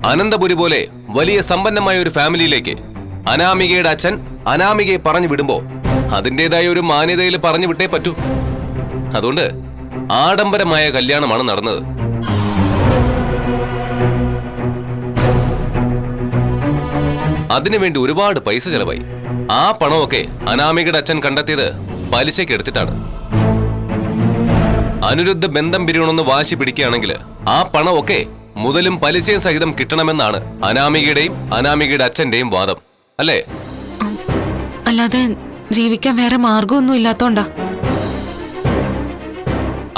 അനന്തപുരി പോലെ വലിയ സമ്പന്നമായ ഒരു ഫാമിലിയിലേക്ക് അനാമികയുടെ അച്ഛൻ അനാമികയെ പറഞ്ഞു വിടുമ്പോ അതിൻ്റെതായ ഒരു മാന്യതയിൽ പറഞ്ഞു വിട്ടേ പറ്റൂ. അതുകൊണ്ട് ആഡംബരമായ കല്യാണമാണ് നടന്നത്. അതിനുവേണ്ടി ഒരുപാട് പൈസ ചെലവായി. ആ പണമൊക്കെ അനാമികയുടെ അച്ഛൻ കണ്ടെത്തിയത് പലിശയ്ക്ക് എടുത്തിട്ടാണ്. അനിരുദ്ധ ബന്ധം പിരിയണമെന്ന് വാശി പിടിക്കുകയാണെങ്കിൽ ആ പണമൊക്കെ മുതലും പലിശയും സഹിതം കിട്ടണമെന്നാണ് അനാമികയുടെയും അനാമികയുടെ അച്ഛന്റെയും വാദം, അല്ലേ? അല്ലാതെ ജീവിക്കാൻ വേറെ മാർഗമൊന്നും ഇല്ലാത്തോണ്ടാ.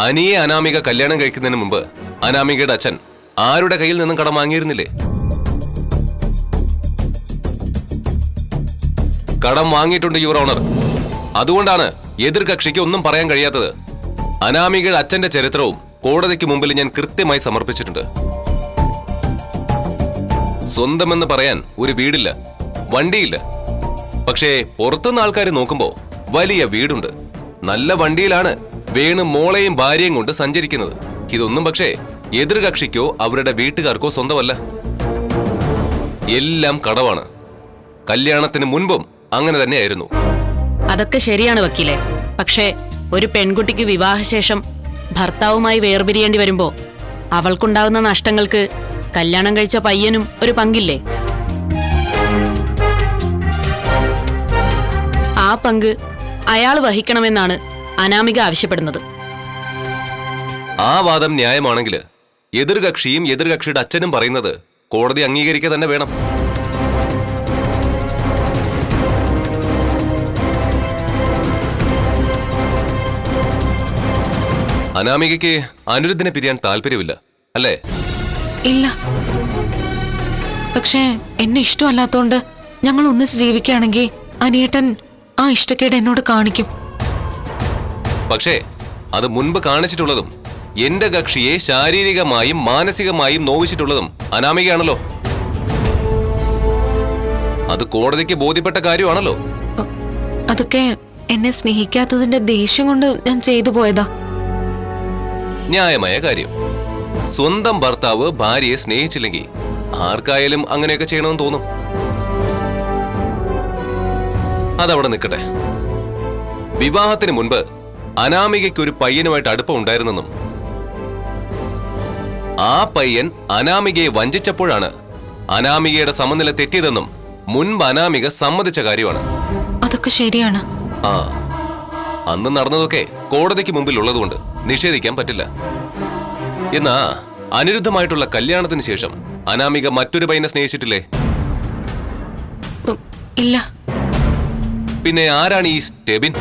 അനിയെ അനാമിക കല്യാണം കഴിക്കുന്നതിന് മുമ്പ് അനാമികയുടെ അച്ഛൻ ആരുടെ കയ്യിൽ നിന്നും കടം വാങ്ങിയിരുന്നില്ലേ? കടം വാങ്ങിയിട്ടുണ്ട് യുവർ ഓണർ. അതുകൊണ്ടാണ് എതിർകക്ഷിക്ക് ഒന്നും പറയാൻ കഴിയാത്തത്. അനാമികയുടെ അച്ഛന്റെ ചരിത്രവും കോടതിക്ക് മുമ്പിൽ ഞാൻ കൃത്യമായി സമർപ്പിച്ചിട്ടുണ്ട്. സ്വന്തമെന്ന് പറയാൻ ഒരു വീടില്ല, വണ്ടിയില്ല. പക്ഷേ പുറത്തുനിന്ന് ആൾക്കാർ നോക്കുമ്പോ വലിയ വീടുണ്ട്, നല്ല വണ്ടിയിലാണ് വേണു മോളെയും ഭാര്യയും കൊണ്ട് സഞ്ചരിക്കുന്നത്. ഇതൊന്നും പക്ഷേ എതിർകക്ഷിക്കോ അവരുടെ വീട്ടുകാർക്കോ സ്വന്തമല്ല. എല്ലാം കടവാണ്. കല്യാണത്തിന് മുൻപും അങ്ങനെ തന്നെയായിരുന്നു. അതൊക്കെ ശരിയാണ് വക്കീലെ. പക്ഷേ ഒരു പെൺകുട്ടിക്ക് വിവാഹശേഷം ഭർത്താവുമായി വേർപിരിയേണ്ടി വരുമ്പോ അവൾക്കുണ്ടാകുന്ന നഷ്ടങ്ങൾക്ക് കല്യാണം കഴിച്ച പയ്യനും ഒരു പങ്കില്ലേ? ആ പങ്ക് അയാൾ വഹിക്കണമെന്നാണ് അനാമിക ആവശ്യപ്പെടുന്നത്. ആ വാദം ന്യായമാണെങ്കിൽ എതിർകക്ഷിയും എതിർകക്ഷിയുടെ അച്ഛനും പറയുന്നത് കോടതി അംഗീകരിക്കുക തന്നെ വേണം. അനാമികയ്ക്ക് അനിരുദ്ധിനെ പിരിയാൻ താല്പര്യമില്ല, അല്ലേ? ഇല്ല. പക്ഷേ എന്നെ ഇഷ്ടമല്ലാത്തോണ്ട് ഞങ്ങൾ ഒന്നിച്ച് ജീവിക്കുകയാണെങ്കിൽ അനിയേട്ടൻ ആ ഇഷ്ടക്കേട് എന്നോട് കാണിക്കും. പക്ഷേ അത് മുൻപ് കാണിച്ചിട്ടുള്ളതും എന്റെ കക്ഷിയെ ശാരീരികമായും മാനസികമായും നോവിച്ചിട്ടുള്ളതും അനാമികയാണല്ലോ. അത് കോടതിക്ക് ബോധ്യപ്പെട്ട കാര്യമാണല്ലോ. അതൊക്കെ എന്നെ സ്നേഹിക്കാത്തതിന്റെ ദേഷ്യം കൊണ്ട് ഞാൻ ചെയ്തു പോയതാ. ന്യായമായ കാര്യം. സ്വന്തം ഭർത്താവ് ഭാര്യയെ സ്നേഹിച്ചില്ലെങ്കിൽ ആർക്കായാലും അങ്ങനെയൊക്കെ ചെയ്യണമെന്ന് തോന്നും. അതവിടെ നിൽക്കട്ടെ. വിവാഹത്തിന് മുൻപ് അനാമികയ്ക്ക് ഒരു പയ്യനുമായിട്ട് അടുപ്പം ഉണ്ടായിരുന്നെന്നും ആ പയ്യൻ അനാമികയെ വഞ്ചിച്ചപ്പോഴാണ് അനാമികയുടെ സമനില തെറ്റിയതെന്നും മുൻപ് അനാമിക സമ്മതിച്ച കാര്യമാണ്. അതൊക്കെ ശരിയാണ്. ആ, അന്ന് നടന്നതൊക്കെ കോടതിക്ക് മുമ്പിൽ ഉള്ളതുകൊണ്ട് നിഷേധിക്കാൻ പറ്റില്ല. എന്നാ അനിരുദ്ധമായിട്ടുള്ള കല്യാണത്തിന് ശേഷം അനാമിക മറ്റൊരു പയ്യനെ സ്നേഹിച്ചിട്ടില്ലേ? ഇല്ല. പിന്നെ ആരാണ് ഈ സ്റ്റെബിൻ?